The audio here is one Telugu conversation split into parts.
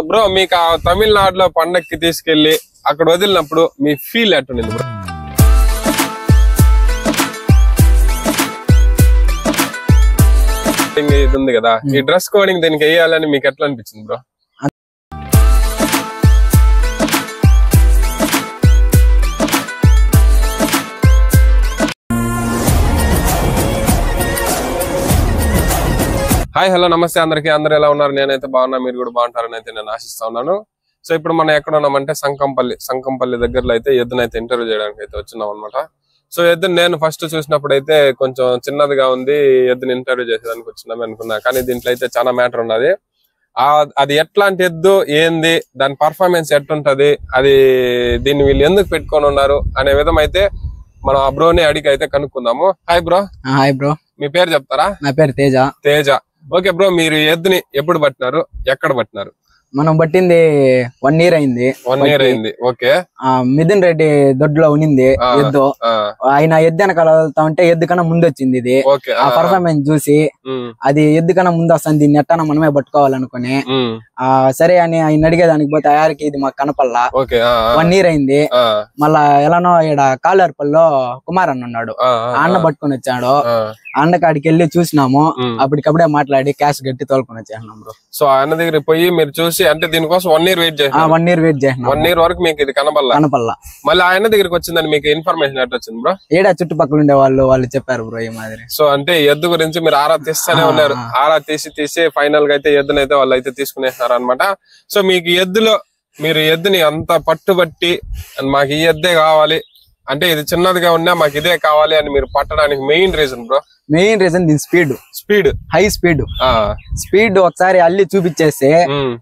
బ్రో మీకు తమిళనాడులో పండక్కి తీసుకెళ్లి అక్కడ వదిలినప్పుడు మీ ఫీల్ ఎట్టుండింది బ్రో? ఇది ఉంది కదా, ఈ డ్రెస్ కోడింగ్ దీనికి వేయాలని మీకు ఎట్లా అనిపించింది బ్రో? హాయ్ హలో నమస్తే అందరికి, అందరూ ఎలా ఉన్నారు? నేనైతే బాగున్నా, మీరు కూడా బాగుంటారని అయితే నేను ఆశిస్తా ఉన్నాను. సో ఇప్పుడు మనం ఎక్కడ ఉన్నామంటే సంకంపల్లి దగ్గరలో అయితే ఎద్దునైతే ఇంటర్వ్యూ చేయడానికి అయితే వచ్చినాం అనమాట. సో ఎద్దుని నేను ఫస్ట్ చూసినప్పుడు అయితే కొంచెం చిన్నదిగా ఉంది, ఎద్దుని ఇంటర్వ్యూ చేసేదానికి వచ్చినాం అనుకున్నా. కానీ దీంట్లో అయితే చాలా మ్యాటర్ ఉన్నది. అది ఎట్లాంటి ఎద్దు, ఏంది, దాని పర్ఫార్మెన్స్ ఎట్టుంటది, అది దీన్ని వీళ్ళు ఎందుకు పెట్టుకొని ఉన్నారు అనే విధం అయితే మనం ఆ బ్రోని అడిగి అయితే కనుక్కుందాము. Hi bro. Hi bro. మీ పేరు చెప్తారా? నా పేరు తేజ. ఓకే బ్రో, మీరు ఎద్దుని ఎప్పుడు పట్టినారు, ఎక్కడ పట్టినారు? మనం పట్టింది 1 year అయింది. 1 year అయింది. ఓకే. మిథున్ రెడ్డి దొడ్లో ఉనింది ఎద్దు. ఆయన ఎద్దు వెనకాల వెళ్తా ఉంటే ఎద్దు కన్నా ముందు వచ్చింది ఇది. ఆ పర్ఫార్మెన్స్ చూసి అది ఎద్దు కన్నా ముందు వస్తుంది, దీన్ని ఎట్టనా మనమే పట్టుకోవాలనుకుని సరే అని ఆయన అడిగేదానికి పోతే అయారికి ఇది మాకు కనపల్లా. 1 year అయింది. మళ్ళా ఎలానో ఇక్కడ కాలేరుపల్లిలో కుమార్ అన్న ఉన్నాడు, అన్న పట్టుకొని వచ్చాడు. అన్న కాడికి వెళ్ళి చూసినాము, అప్పటికప్పుడే మాట్లాడి క్యాష్ గట్టి తోలుకొని వచ్చేసినాం బ్రో. సో అన్న దగ్గర పోయి మీరు చూసి అంటే దీనికోసం 1 year వెయిట్ చేసిన? 1 year వెయిట్ చేసిన. 1 year వరకు మీకు ఇది కనపల్లా. మళ్ళీ ఆయన దగ్గరికి వచ్చిందని మీకు ఇన్ఫర్మేషన్ ఎట్లా వచ్చింది బ్రో? ఏడా చుట్టుపక్కల ఉండే వాళ్ళు చెప్పారు బ్రో ఈ మాదిరి. సో అంటే ఎద్దు గురించి మీరు ఆరా తీస్తూనే ఉన్నారు. ఆరా తీసి ఫైనల్ గా అయితే ఎద్దునైతే వాళ్ళు అయితే తీసుకునేస్తున్నారు అనమాట. సో మీకు ఎద్దులో మీరు ఎద్దుని అంత పట్టుబట్టి మాకు ఈ ఎద్దే కావాలి అంటే, ఇది చిన్నదిగా ఉన్నా మాకు ఇదే కావాలి అని మీరు పట్టడానికి main reason bro? Main reason దీని స్పీడ్, హై స్పీడ్ ఒకసారి అల్లి చూపించేస్తే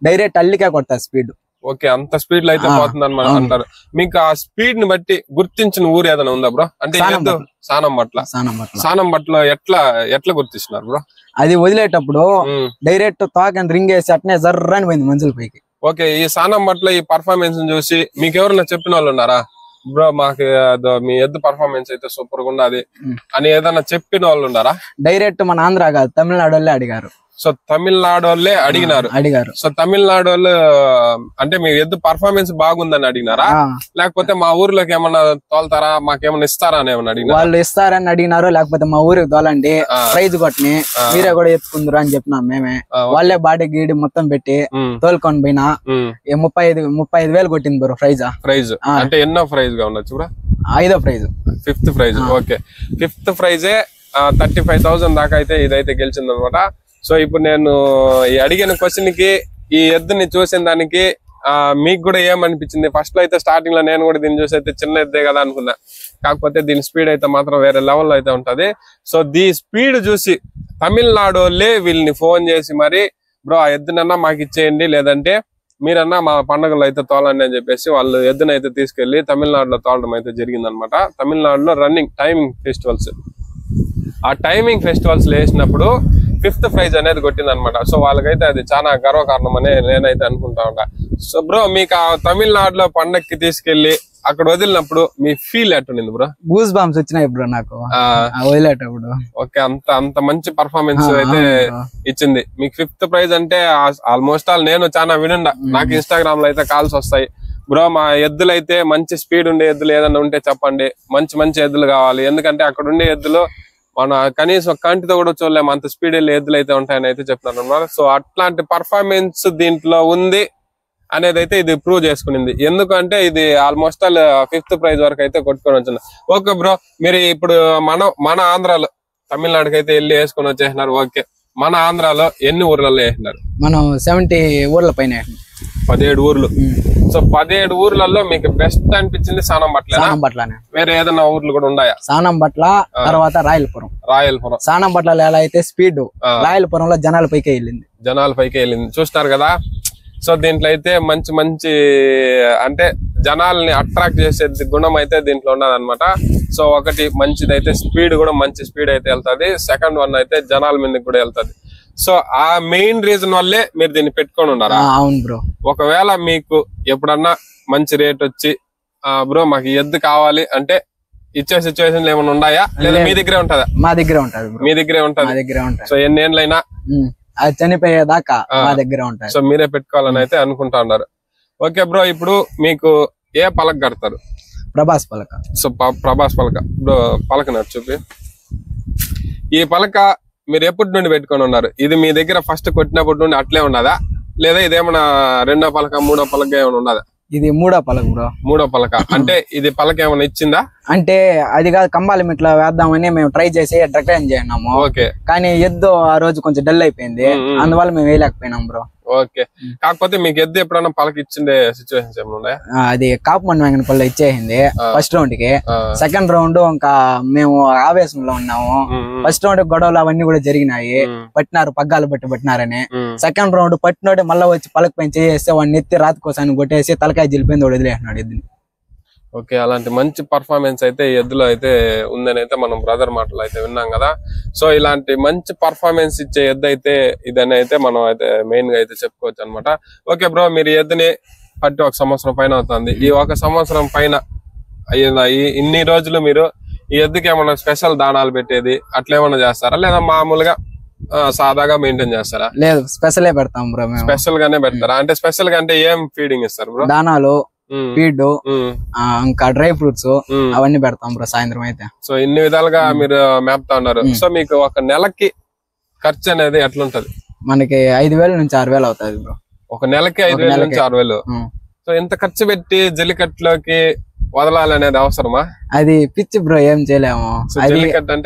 డైరెక్ట్ అల్లికే కొడతారు స్పీడ్. ఓకే, అంత స్పీడ్ లో అయితే పోతుంది అనమాట అంటారు. మీకు ఆ స్పీడ్ ని బట్టి గుర్తించిన ఊరు ఏదైనా ఉందా బ్రో? అంటే సానం బట్ల ఎట్లా గుర్తిస్తున్నారు బ్రో? అది వదిలేటప్పుడు డైరెక్ట్ తాకని రింగ్ వేసి అట్నే జర్రని పోయింది మనుషుల పైకి. ఓకే, ఈ సానం బట్ల ఈ పర్ఫార్మెన్స్ చూసి మీకు ఎవరైనా చెప్పిన వాళ్ళు ఉన్నారా? బ్రో మాకు మీ ఎద్దు పర్ఫార్మెన్స్ అయితే సూపర్ గా ఉన్నది అని ఏదైనా చెప్పిన వాళ్ళు ఉన్నారా? డైరెక్ట్ మన ఆంధ్ర కాదు, తమిళనాడు వాళ్ళే అడిగారు. సో తమిళనాడు వాళ్ళే అడిగారు. సో తమిళనాడు వాళ్ళు అంటే మీ ఎద్దు పర్ఫార్మెన్స్ బాగుందని అడిగినారా, లేకపోతే మా ఊర్లోకి ఏమన్నా తోలుతారా, మాకేమన్నా ఇస్తారా అని ఏమన్నా అడిగినారు? వాళ్ళు ఇస్తారని అడిగినారు, లేకపోతే మా ఊరికి తోలండి ప్రైజ్ కొట్టని మీరే కూడా ఎత్తుకుందరు అని చెప్పినాం మేమే. వాళ్ళే బాడీ గీడి మొత్తం పెట్టి తోలుకొని పోయినా 35,000 కొట్టింది బ్రో ప్రైజ్. అంటే ఎన్నో ప్రైజ్ గా ఉండొచ్చు బ్రో? 5వ praise, 5th praise. Okay, 5th ప్రైజే 35,000 దాకా అయితే ఇదైతే గెలిచింది అనమాట. సో ఇప్పుడు నేను ఈ అడిగిన క్వశ్చన్ కి ఈ ఎద్దుని చూసిన దానికి మీకు కూడా ఏమనిపించింది? ఫస్ట్ లో అయితే స్టార్టింగ్ లో నేను కూడా దీన్ని చూసి అయితే చిన్న ఎద్దే కదా అనుకున్నా, కాకపోతే దీని స్పీడ్ అయితే మాత్రం వేరే లెవెల్లో అయితే ఉంటది. సో దీ స్పీడ్ చూసి తమిళనాడు వాళ్ళే వీళ్ళని ఫోన్ చేసి మరి బ్రో ఆ ఎద్దునన్నా మాకు ఇచ్చేయండి, లేదంటే మీరన్నా మా పండుగలో అయితే తోలండి అని చెప్పేసి వాళ్ళు ఎద్దునైతే తీసుకెళ్లి తమిళనాడులో తోలడం అయితే జరిగింది అనమాట. తమిళనాడులో రన్నింగ్ టైమింగ్ ఫెస్టివల్స్, ఆ టైమింగ్ ఫెస్టివల్స్ లో వేసినప్పుడు 5th ప్రైజ్ అనేది కొట్టింది అనమాట. సో వాళ్ళకైతే అది చాలా గర్వకారణం అని నేనైతే అనుకుంటా ఉంటా. సో బ్రో మీకు ఆ తమిళనాడులో పండక్కి తీసుకెళ్లి అక్కడ వదిలినప్పుడు మీ ఫీల్ ఎట్టుండింది బ్రో? గూస్ బాంబ్స్ వచ్చినాయి బ్రో నాకు వదిలేటప్పుడు. ఓకే, అంత మంచి పర్ఫార్మెన్స్ అయితే ఇచ్చింది మీకు. 5th ప్రైజ్ అంటే ఆల్మోస్ట్ ఆల్ నేను చాలా వినుండా, నాకు ఇన్స్టాగ్రామ్ లో అయితే కాల్స్ వస్తాయి, బ్రో మా ఎద్దులు అయితే మంచి స్పీడ్ ఉండే ఎద్దులు ఏదన్నా ఉంటే చెప్పండి, మంచి ఎద్దులు కావాలి, ఎందుకంటే అక్కడ ఉండే ఎద్దులు మన కనీసం కంటితో కూడా చూడలేము అంత స్పీడ్ వెళ్ళి ఎద్దులు అయితే ఉంటాయని అయితే చెప్తున్నారు అన్నమాట. సో అట్లాంటి పర్ఫార్మెన్స్ దీంట్లో ఉంది అనేది అయితే ఇది ప్రూవ్ చేసుకునింది. ఎందుకంటే ఇది ఆల్మోస్ట్ ఆల్ 5th ప్రైజ్ వరకు అయితే కొట్టుకొని వచ్చింది. ఓకే బ్రో, మీరు ఇప్పుడు మన ఆంధ్రాలో తమిళనాడుకి అయితే వెళ్ళి వేసుకొని వచ్చేసినారు. ఓకే, మన ఆంధ్రాలో ఎన్ని ఊర్లలో వేసినారు? మనం 70 ఊర్ల పైన 17 ఊర్లు. సో 17 ఊర్లలో మీకు బెస్ట్ అనిపించింది సానంబట్లనే? వేరే ఏదైనా ఊర్లు కూడా ఉన్నాయా? సానంబట్ల, తర్వాత రాయలపురం. సానంబట్లలో ఎలా అయితే స్పీడ్, రాయలపురంలో జనాల పైకి వెళ్ళింది. చూస్తారు కదా. సో దీంట్లో అయితే మంచి అంటే జనాల్ని అట్రాక్ట్ చేసే గుణం అయితే దీంట్లో ఉన్నది అనమాట. సో ఒకటి మంచిది అయితే స్పీడ్ కూడా మంచి స్పీడ్ అయితే వెళ్తుంది. సెకండ్ వన్ అయితే జనాల మీదకి కూడా వెళ్తుంది. సో ఆ మెయిన్ రీజన్ వల్లే మీరు దీన్ని పెట్టుకొని ఉన్నారా? అవును బ్రో. ఒకవేళ మీకు ఎప్పుడన్నా మంచి రేట్ వచ్చి బ్రో మాకు ఎద్దు కావాలి అంటే ఇచ్చే సిచ్యువేషన్లు ఏమైనా ఉన్నాయా, లేదా మీ దగ్గరే ఉంటదా? మా దగ్గరే ఉంటది. మీ దగ్గరే ఉంటది. సో ఎన్ని ఏళ్ళైనా అది చనిపోయేదాకా మా దగ్గరే ఉంటది. సో మీరే పెట్టుకోవాలని అయితే అనుకుంటా ఉన్నారు. ఓకే బ్రో, ఇప్పుడు మీకు ఏ పలక కడతారు? ప్రభాస్ పలక. సో ప్రభాస్ పలక బ్రో, పలక చూపి. ఈ పలక మీరు ఎప్పటి నుండి పెట్టుకొని ఉన్నారు? ఇది మీ దగ్గర ఫస్ట్ కొట్టినప్పటి నుండి అట్లే ఉన్నదా, లేదా ఇదేమన్నా రెండో పలక మూడో పలక ఏమైనా ఉన్నదా? ఇది మూడో పలక బ్రో. మూడో పలక అంటే ఇది పలక ఏమైనా ఇచ్చిందా? అంటే అది కాదు, కంబాలి మెట్లో వేద్దామని మేము ట్రై చేసి డ్రగ్లైన్ చేయన్నాము. ఓకే. కానీ ఎద్దు ఆ రోజు కొంచెం డల్ అయిపోయింది, అందువల్ల మేము వేయలేకపోయినాం బ్రో. ఓకే. కాకపోతే మీకు ఎద్దు ఎప్పుడైనా పలక ఇచ్చిండే సిచ్యువేషన్స్ ఏమైనా ఉన్నాయా? అది కాపుమండి వెంగనపల్లి ఇచ్చేసింది ఫస్ట్ రౌండ్ కి. సెకండ్ రౌండ్ ఇంకా మేము ఆవేశంలో ఉన్నాము. ఫస్ట్ రౌండ్ గొడవలు అవన్నీ కూడా జరిగినాయి. పట్టినారు, పగ్గాలు పట్టినారని. సెకండ్ రౌండ్ పట్టినోడే మళ్ళీ వచ్చి పలక పైన చేస్తే వాడిని ఎత్తి రాతి కోసాన్ని కొట్టేసి తలకాయ జిలిపోయింది, వాడు వదిలేసినాడు ఎద్దుని. ఓకే. అలాంటి మంచి పర్ఫార్మెన్స్ అయితే ఎద్దులో అయితే ఉందని అయితే మనం బ్రదర్ మాటలు అయితే విన్నాం కదా. సో ఇలాంటి మంచి పర్ఫార్మెన్స్ ఇచ్చే ఎద్దు అయితే ఇదని అయితే మనం అయితే మెయిన్ గా అయితే చెప్పుకోవచ్చు అనమాట. ఓకే బ్రో, మీరు ఎద్దుని పట్టి 1 సంవత్సరం పైన అవుతుంది. ఈ 1 సంవత్సరం పైన ఇన్ని రోజులు మీరు ఈ ఎద్దుకి ఏమన్నా స్పెషల్ దానాలు పెట్టేది అట్లా ఏమన్నా చేస్తారా, లేదా మామూలుగా సాదాగా మెయింటైన్ చేస్తారా? లేదు, స్పెషల్ పెడతాం బ్రో. స్పెషల్ గానే పెడతారా? అంటే స్పెషల్ గా అంటే ఏం ఫీడింగ్ ఇస్తారు బ్రో? దానాలు, ఫీడ్, ఇంకా డ్రై ఫ్రూట్స్ అవన్నీ పెడతాం బ్రో సాయంత్రం అయితే. సో ఇన్ని విధాలుగా మీరు మేపుతా ఉన్నారు. సో మీకు ఒక నెలకి ఖర్చు అనేది ఎట్లుంటది? మనకి 5,000 నుంచి 6,000 అవుతుంది బ్రో. ఒక నెలకి 5,000 నుంచి 6,000. సో ఇంత ఖర్చు పెట్టి జల్లికట్టులోకి వదలాలి అనేది అవసరమా? అది పిచ్చి బ్రో, ఏం చేయలేము.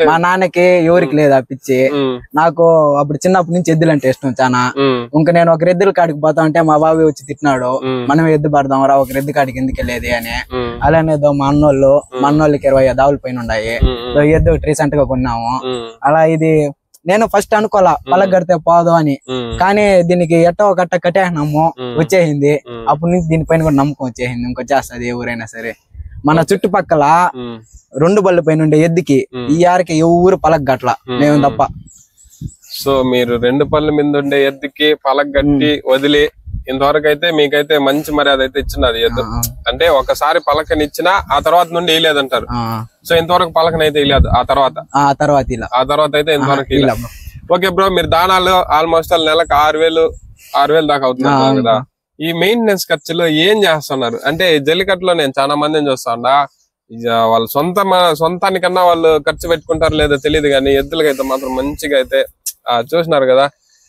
మా నాన్నకి ఎవరికి లేదు ఆ పిచ్చి. నాకు అప్పుడు చిన్నప్పటి నుంచి ఎద్దులు అంటే ఇష్టం చాలా. ఇంకా నేను ఒక ఎద్దుల కాడికి పోతా ఉంటే మా బాబు వచ్చి తిట్టినాడు, మనం ఎద్దు పడదాం రా, ఒక ఎద్దు కాడికి ఎందుకు వెళ్ళేది అని. అలానేదో మా అన్నోళ్ళకి 25 ఆవుల పైన ఉన్నాయి. ఎద్దు రీసెంట్ గా కొన్నాము. అలా ఇది నేను ఫస్ట్ అనుకోవాలా పలక కడితే పోదు అని, కానీ దీనికి ఎట్టో కట్ట కట్టేసినాము, వచ్చేసింది. అప్పటి నుంచి దీనిపైన కూడా నమ్మకం వచ్చేసింది, ఇంకొచ్చేస్తుంది ఎవరైనా సరే. మన చుట్టుపక్కల 2 బళ్ళ పైన ఉండే ఎద్దుకి ఈ ఆరికి ఎవరు పలక గట్ల, మేము తప్ప. సో మీరు 2 పళ్ళ మీద ఉండే ఎద్దుకి పలక గట్టి వదిలి ఇంతవరకు అయితే మీకైతే మంచి మర్యాద అయితే ఇచ్చినది ఎద్దు. అంటే ఒకసారి పలకనిచ్చినా ఆ తర్వాత నుండి వేయలేదంటారు. సో ఇంతవరకు పలకనైతే వేయలేదు. ఆ తర్వాత అయితే ఇంతవరకు. ఓకే బ్రో, మీరు దానాలు ఆల్మోస్ట్ నెలకు 6,000 దాకా అవుతున్నారు కదా. ఈ మెయింటెనెన్స్ ఖర్చులు ఏం చేస్తున్నారు? అంటే జల్లికట్టులో నేను చాలా మందిని చూస్తాడా, వాళ్ళు సొంతానికన్నా వాళ్ళు ఖర్చు పెట్టుకుంటారు లేదో తెలియదు, కానీ ఎద్దులకైతే మాత్రం మంచిగా అయితే చూసినారు కదా,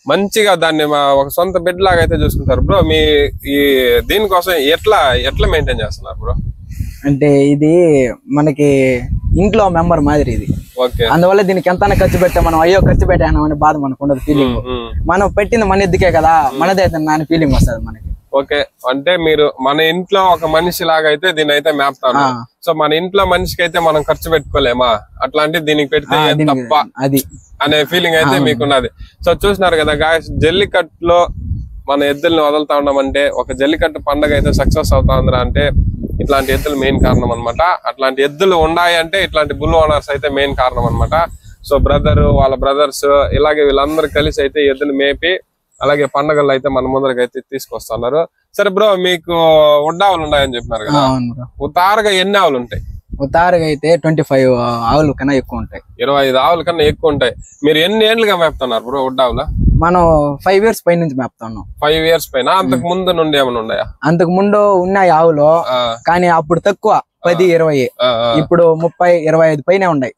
మంచిగా దాన్ని ఒక సొంత బిడ్డ లాగా అయితే చూసుకుంటారు. బ్రో మీ ఈ దీనికోసం ఎట్లా మెయింటైన్ చేస్తున్నారు బ్రో? అంటే ఇది మనకి ఇంట్లో మెంబర్ మాదిరి ఇది. అందువల్ల దీనికి ఎంత ఖర్చు పెట్టా మనం అయ్యో ఖర్చు పెట్టాను అనే బాధ మనకు ఉండదు. ఫీలింగ్ మనం పెట్టింది మన ఎద్దుకే కదా, మనదే నాని ఫీలింగ్ వస్తుంది మనకి. ఓకే, అంటే మీరు మన ఇంట్లో ఒక మనిషి లాగా అయితే దీని అయితే మేపుతాను. సో మన ఇంట్లో మనిషికి అయితే మనం ఖర్చు పెట్టుకోలేమా, అట్లాంటి దీనికి పెడితే తప్ప అది అనే ఫీలింగ్ అయితే మీకున్నది. సో చూసినారు కదా గాయస్, జల్లికట్టులో మన ఎద్దుల్ని వదులుతా ఉన్నామంటే ఒక జల్లికట్టు పండుగ అయితే సక్సెస్ అవుతా ఉందిరా అంటే ఇట్లాంటి ఎద్దులు మెయిన్ కారణం అనమాట. అట్లాంటి ఎద్దులు ఉన్నాయి అంటే ఇట్లాంటి బుల్ ఓనర్స్ అయితే మెయిన్ కారణం అనమాట. సో వాళ్ళ బ్రదర్స్ ఇలాగే వీళ్ళందరూ కలిసి అయితే ఎద్దులు మేపి అలాగే పండుగలు అయితే మన ముందరకి అయితే తీసుకొస్తున్నారు. సరే బ్రో, మీకు ఉడ్డావులు ఉన్నాయని చెప్పినారు కదా, ఉతారుగా ఎన్ని ఆవులు ఉంటాయి? ఉతారుగా అయితే 25 ఆవుల కన్నా ఎక్కువ ఉంటాయి. 25 ఆవుల కన్నా ఎక్కువ ఉంటాయి. మీరు ఎన్ని ఏళ్ళుగా మేపుతున్నారు బ్రో ఉడ్డావులా? మనం 5 years పై నుంచి మేపుతున్నాం. 5 years పైన? అంతకు ముందు నుండి ఏమైనా ఉన్నాయా? అంతకు ముందు ఉన్నాయి ఆవులు, కానీ అప్పుడు తక్కువ 10-20, ఇప్పుడు 30-25 పైనే ఉన్నాయి.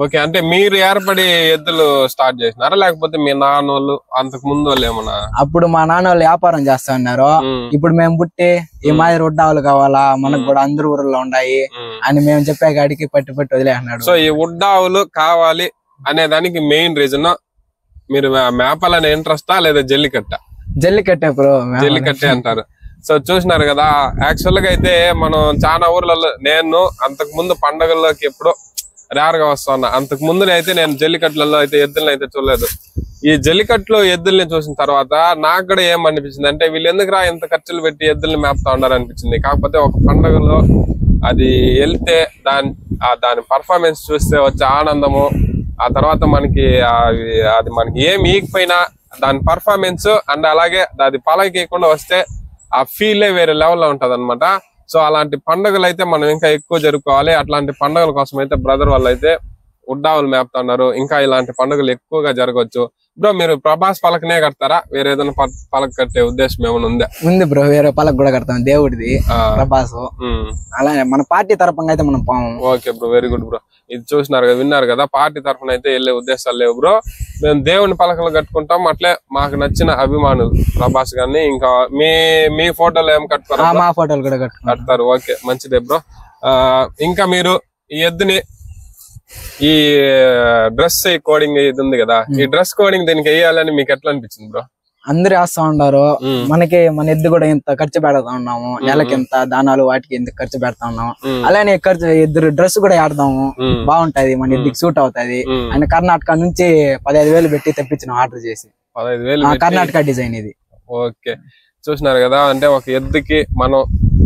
ఓకే, అంటే మీరు ఏర్పడి ఎద్దులు స్టార్ట్ చేసినారా, లేకపోతే మీ నాన్నోళ్ళు అంతకు ముందు వాళ్ళు ఏమన్నా? అప్పుడు మా నాన్న వాళ్ళు వ్యాపారం చేస్తా ఉన్నారు. ఇప్పుడు మేము పుట్టి ఈ మాదిరి ఉడ్డావులు కావాలా, మనకు కూడా అందరు ఊర్లో ఉన్నాయి అని మేము చెప్పే కాడికి పట్టి వదిలేస్తున్నాడు. సో ఈ ఉడ్డావులు కావాలి అనే దానికి మెయిన్ రీజన్ మీరు మేపాలనే ఇంట్రెస్టా లేదా జల్లికట్టే బ్రో? జల్లికట్టే అంటారు. సో చూసినారు కదా, యాక్చువల్ గా అయితే మనం చాలా ఊర్లలో నేను అంతకు ముందు పండుగల్లోకి ఎప్పుడో రేర్ గా వస్తా ఉన్నా. అంతకు ముందు అయితే నేను జల్లికట్లలో అయితే ఎద్దులను అయితే చూడలేదు. ఈ జల్లికట్లో ఎద్దుల్ని చూసిన తర్వాత నాకు కూడా ఏమనిపించింది అంటే వీళ్ళు ఎందుకురా ఇంత ఖర్చులు పెట్టి ఎద్దుల్ని మేపుతా ఉన్నారు అనిపించింది. కాకపోతే ఒక పండుగలో అది వెళ్తే దాని పర్ఫార్మెన్స్ చూస్తే వచ్చే ఆనందము, ఆ తర్వాత మనకి అది మనకి ఏమి ఈకపోయినా దాని పర్ఫార్మెన్స్ అండ్ అలాగే అది పలకీయకుండా వస్తే ఆ ఫీలే వేరే లెవెల్లో ఉంటది అనమాట. సో అలాంటి పండుగలు అయితే మనం ఇంకా ఎక్కువ జరుపుకోవాలి. అట్లాంటి పండుగల కోసం అయితే బ్రదర్ వాళ్ళు అయితే ఉడ్డావులు మేపుతా ఉన్నారు. ఇంకా ఇలాంటి పండుగలు ఎక్కువగా జరగవచ్చు. బ్రో మీరు ప్రభాస్ పలకనే కడతారా, వేరే ఏదైనా పలక కట్టే ఉద్దేశం ఏమైనా ఉందా? ఉంది బ్రో, వేరే పలక కూడా కడతాం దేవుడిది ప్రభాస్. అలానే మన పార్టీ తరపున అయితే మనం పోము. Okay bro, very good bro. ఇది చూసినారు కదా, విన్నారు కదా, పార్టీ తరఫున అయితే వెళ్ళే ఉద్దేశాలు లేవు బ్రో. మేము దేవుని పలకలు కట్టుకుంటాం. అట్లే మాకు నచ్చిన అభిమానులు ప్రభాస్ గారిని ఇంకా మీ ఫోటోలు ఏం కట్టుకోరు? మా ఫోటోలు కూడా కడతారు. ఓకే, మంచిదే బ్రో. ఇంకా మీరు ఈ ఎద్దుని ఈ డ్రెస్ కోడింగ్ ఇది ఉంది కదా, ఈ డ్రెస్ కోడింగ్ దీనికి వేయాలని మీకు ఎట్లా అనిపించింది బ్రో? అందరు వేస్తా ఉంటారు. మన ఎద్దు కూడా ఇంత ఖర్చు పెడతా ఉన్నాము, నెలకి ఎంత దానాలు వాటికి ఎంత ఖర్చు పెడతా ఉన్నాము. అలానే ఇద్దరు డ్రెస్ కూడా ఆడతాము, బాగుంటది, మన ఎద్దుకి సూట్ అవుతాది. ఆయన కర్ణాటక నుంచి 15,000 పెట్టి తెప్పించిన ఆర్డర్ చేసి. 15,000 కర్ణాటక డిజైన్ ఇది. ఓకే, చూసినారు కదా. అంటే ఒక ఎద్దుకి మనం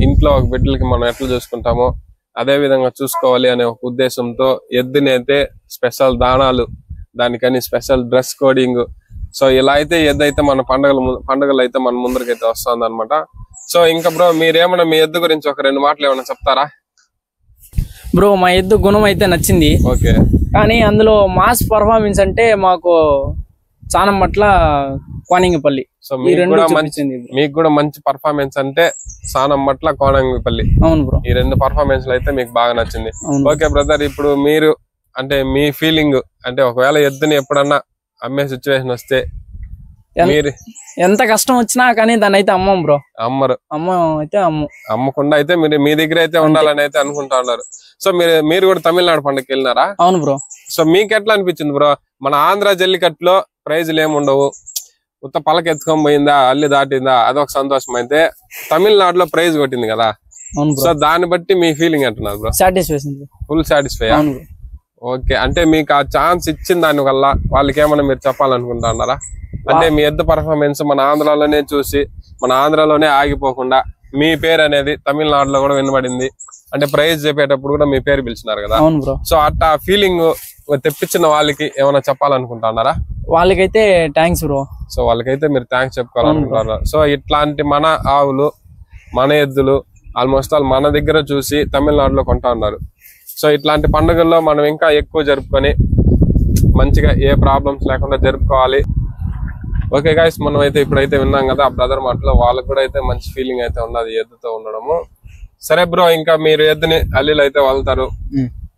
ఇంట్లో ఒక బిడ్డలకి మనం ఎట్లా చూసుకుంటామో అదే విధంగా చూసుకోవాలి అనే ఒక ఉద్దేశంతో ఎద్దుని అయితే స్పెషల్ దానాలు, దానికని స్పెషల్ డ్రెస్ కోడింగ్. సో ఇలా అయితే ఎద్దైతే మన పండుగలు అయితే మన ముందరకైతే వస్తుంది అనమాట. సో ఇంకా బ్రో మీరేమన్నా మీ ఎద్దు గురించి ఒక 2 మాటలు ఏమన్నా చెప్తారా? బ్రో మా ఎద్దు గుణం అయితే నచ్చింది. ఓకే, కానీ అందులో మాస్ పర్ఫార్మెన్స్ అంటే మాకు చాలా మట్ల కోనంగిపల్లి. సో మీకు కూడా మంచి పర్ఫార్మెన్స్ అంటే సానం మట్ల కోనంగిపల్లి. అవును బ్రో, ఈ 2 పర్ఫార్మెన్స్ అయితే మీకు బాగా నచ్చింది. ఓకే బ్రదర్, ఇప్పుడు మీరు అంటే మీ ఫీలింగ్ అంటే ఒకవేళ ఎద్దుని ఎప్పుడన్నా అమ్మే సిచ్యువేషన్ వస్తే మీరు ఎంత కష్టం వచ్చినా కానీ దాన్ని అయితే అమ్మం బ్రో. అమ్మకుండా అయితే మీరు మీ దగ్గర అయితే ఉండాలని అయితే అనుకుంటా ఉన్నారు. సో మీరు కూడా తమిళనాడు పండుగకి వెళ్ళినారా? అవును బ్రో. సో మీకు ఎట్లా అనిపించింది బ్రో? మన ఆంధ్ర జల్లికట్టులో ప్రైజులు ఏముండవు, ఉత్త పలక ఎత్తుకొని పోయిందా, అల్లి దాటిందా, అదొక సంతోషం. అయితే తమిళనాడులో ప్రైజ్ కొట్టింది కదా, సో దాన్ని బట్టి మీ ఫీలింగ్ అంటున్నారు bro? Satisfaction, full satisfy. Okay, అంటే మీకు ఆ ఛాన్స్ ఇచ్చిన దాని వల్ల వాళ్ళకి ఏమన్నా మీరు చెప్పాలనుకుంటున్నారా? అంటే మీ ఎద్దు పర్ఫార్మెన్స్ మన ఆంధ్రాలోనే చూసి మన ఆంధ్రాలోనే ఆగిపోకుండా మీ పేరు అనేది తమిళనాడులో కూడా వినబడింది. అంటే ప్రైజ్ చెప్పేటప్పుడు కూడా మీ పేరు పిలిచినారు కదా, సో అట్లా ఫీలింగ్ తెప్పించిన వాళ్ళకి ఏమైనా చెప్పాలనుకుంటున్నారా? వాళ్ళకైతే థ్యాంక్స్ బ్రో. సో వాళ్ళకైతే మీరు థ్యాంక్స్ చెప్పుకోవాలనుకుంటున్నారు. సో ఇట్లాంటి మన ఆవులు, మన ఎద్దులు ఆల్మోస్ట్ ఆల్ మన దగ్గర చూసి తమిళనాడులో కొంటా ఉన్నారు. సో ఇట్లాంటి పండుగల్లో మనం ఇంకా ఎక్కువ జరుపుకొని మంచిగా ఏ ప్రాబ్లమ్స్ లేకుండా జరుపుకోవాలి. ఓకే గైస్, మనం అయితే ఇప్పుడైతే విన్నాం కదా ఆ బ్రదర్ మాటలో, వాళ్ళకి కూడా అయితే మంచి ఫీలింగ్ అయితే ఉన్నది ఎద్దుతో ఉండడము. సరే బ్రో, ఇంకా మీరు ఎద్దుని అల్లీలు అయితే వదులుతారు,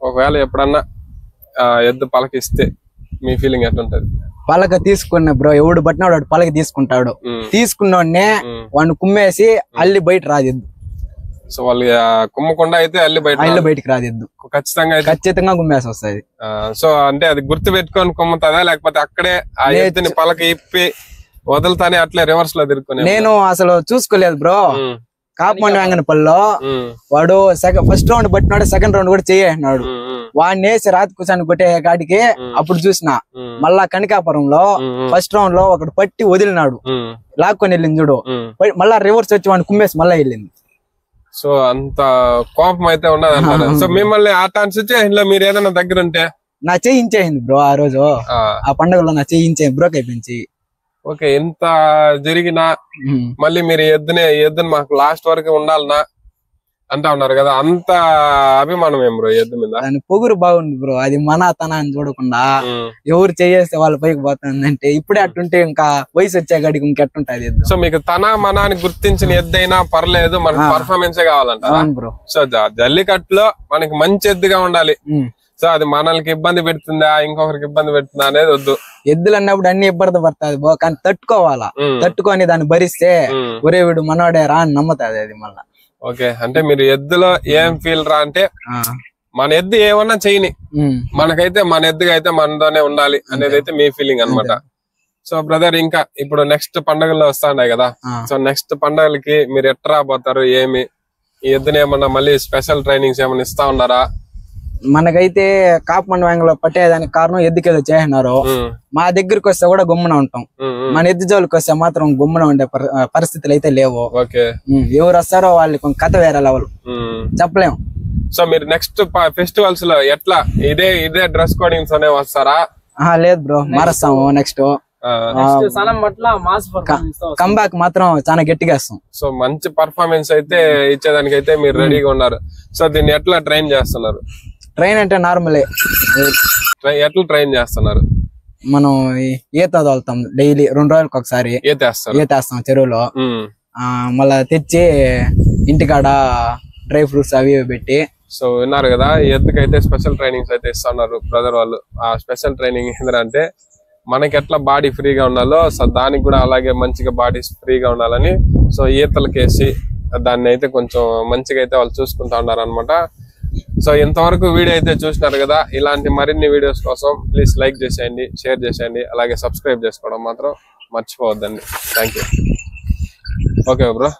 ఒకవేళ ఎప్పుడన్నా ఎద్దు పలకిస్తే మీ ఫీలింగ్ ఎట్లుంటది? పలక తీసుకున్న బ్రో, ఎవడు బట్టినాడు వాడు పలక తీసుకుంటాడు. తీసుకున్నోడనే వాడిని కుమ్మేసి అల్లి బయట రాదు ఎద్దు. సో వాళ్ళు కుమ్మకుండా అయితే అల్లి బయటికి రాదు ఎద్దు, ఖచ్చితంగా కుమ్మేసి వస్తుంది. సో అంటే అది గుర్తు పెట్టుకొని కుమ్ముతుందా, లేకపోతే అక్కడే ఆ ఎద్దుని పలక ఇప్పి వదులుతానే అట్లే రివర్స్ లో తిరుక్కుని? నేను అసలు చూసుకోలేదు బ్రో. కాపమండి వెంగనపల్లిలో వాడు ఫస్ట్ రౌండ్ పట్టినాడు, సెకండ్ రౌండ్ కూడా చేసినాడు. వాడిని వేసి రాతి కూర్చొని కొట్టే కాడికి అప్పుడు చూసిన. మళ్ళా కనికాపురంలో ఫస్ట్ రౌండ్ లో ఒకటి పట్టి వదిలినాడు, లాక్కొని వెళ్ళింది చూడు. మళ్ళా రివర్స్ వచ్చి వాడిని కుమ్మేసి మళ్ళా వెళ్ళింది. సో అంత కోపం అయితే ఉన్నది అంటారు. సో మిమ్మల్ని ఆ సిచ్యువేషన్ లో మీరు ఏదైనా దగ్గర ఉంటే? నా చేయించేసింది బ్రో ఆ రోజు, ఆ పండుగలో నా చేయించేది బ్రోక్ అయిపోయింది. ఓకే, ఎంత జరిగినా మళ్ళీ మీరు ఎద్దుని మాకు లాస్ట్ వరకు ఉండాలనా అంటా ఉన్నారు కదా, అంత అభిమానం ఏం బ్రో ఎద్దు మీద? దాని పొగురు బాగుంది బ్రో. అది మన తనాన్ని చూడకుండా ఎవరు చేస్తే వాళ్ళ పైకి పోతుందంటే, ఇప్పుడే అట్టుంటే ఇంకా వయసు వచ్చే గడికి ఇంకెట్టుంటది ఎద్దు. సో మీకు తన మనాన్ని గుర్తించిన ఎద్దైనా పర్లేదు, మనకి పర్ఫార్మెన్సే కావాలంట. సో జల్లికట్టులో మనకి మంచి ఎద్దుగా ఉండాలి. సో అది మనల్కి ఇబ్బంది పెడుతుందా, ఇంకొకరికి ఇబ్బంది పెడుతుందా అనేది వద్దు. ఎద్దులు అన్నప్పుడు అన్ని ఇబ్బంది పడుతుంది బో, కానీ తట్టుకోవాలా. తట్టుకొని దాన్ని భరిస్తే ఒరే వీడు మనోడే రా అని నమ్ముతుంది అది మళ్ళా. ఓకే, అంటే మీరు ఎద్దులో ఏం ఫీల్ రా అంటే మన ఎద్దు ఏమన్నా చేయని, మనకైతే మన ఎద్దుగా అయితే మనతోనే ఉండాలి అనేది అయితే మీ ఫీలింగ్ అనమాట. సో బ్రదర్, ఇంకా ఇప్పుడు నెక్స్ట్ పండుగల్లో వస్తాయి కదా, సో నెక్స్ట్ పండుగలకి మీరు ఎట్లా రాబోతారు, ఏమి ఈ ఎద్దుని ఏమన్నా మళ్ళీ స్పెషల్ ట్రైనింగ్స్ ఏమన్నా ఇస్తా ఉన్నారా? మనకైతే కాపమండ వ్యాంగులో పట్టేదానికి కారణం ఎద్దుకేదో చేసినారు. మా దగ్గరికి వస్తే కూడా గుమ్మన ఉంటాం. మన ఎద్దు జోలికి వస్తే మాత్రం గుమ్మన ఉండే పరిస్థితులు అయితే లేవు. ఎవరు వస్తారో వాళ్ళకి కథ వేరే లెవెల్, చెప్పలేము. సో మీరు నెక్స్ట్ ఫెస్టివల్స్ లో ఎట్లా ఇదే డ్రెస్ కోడింగ్స్ అనే వస్తారా? లేదు బ్రో, మారుస్తాము. నెక్స్ట్ కంబ్యాక్ మాత్రం చాలా గట్టిగా ఇస్తాం. సో మంచి పర్ఫార్మెన్స్ అయితే ఇచ్చేదానికి అయితే మీరు రెడీగా ఉన్నారు. సో దీన్ని ఎట్లా ట్రైన్ చేస్తున్నారు? ట్రైన్ అంటే నార్మలే. ఎట్లా ట్రైన్ చేస్తున్నారు? మనం ఈత తోలుతాం డైలీ, 2 రోజులకు ఒకసారి ఈతేస్తాం చెరువులో. మళ్ళా తెచ్చి ఇంటికాడ డ్రై ఫ్రూట్స్ అవి పెట్టి. సో విన్నారు కదా, ఎద్దుకైతే స్పెషల్ ట్రైనింగ్స్ అయితే ఇస్తున్నారు బ్రదర్ వాళ్ళు. ఆ స్పెషల్ ట్రైనింగ్ ఏంటంటే మనకి ఎట్లా బాడీ ఫ్రీగా ఉండాలో సో దానికి కూడా అలాగే మంచిగా బాడీ ఫ్రీగా ఉండాలని సో ఈతలకేసి దాన్ని అయితే కొంచెం మంచిగా అయితే వాళ్ళు చూసుకుంటా ఉన్నారు అనమాట. సో ఇంతవరకు వీడియో అయితే చూసినారు కదా. ఇలాంటి మరిన్ని వీడియోస్ కోసం ప్లీజ్ లైక్ చేసేయండి, షేర్ చేసేయండి, అలాగే సబ్స్క్రైబ్ చేసుకోవడం మాత్రం మర్చిపోవద్దండి. Thank you. Okay bro.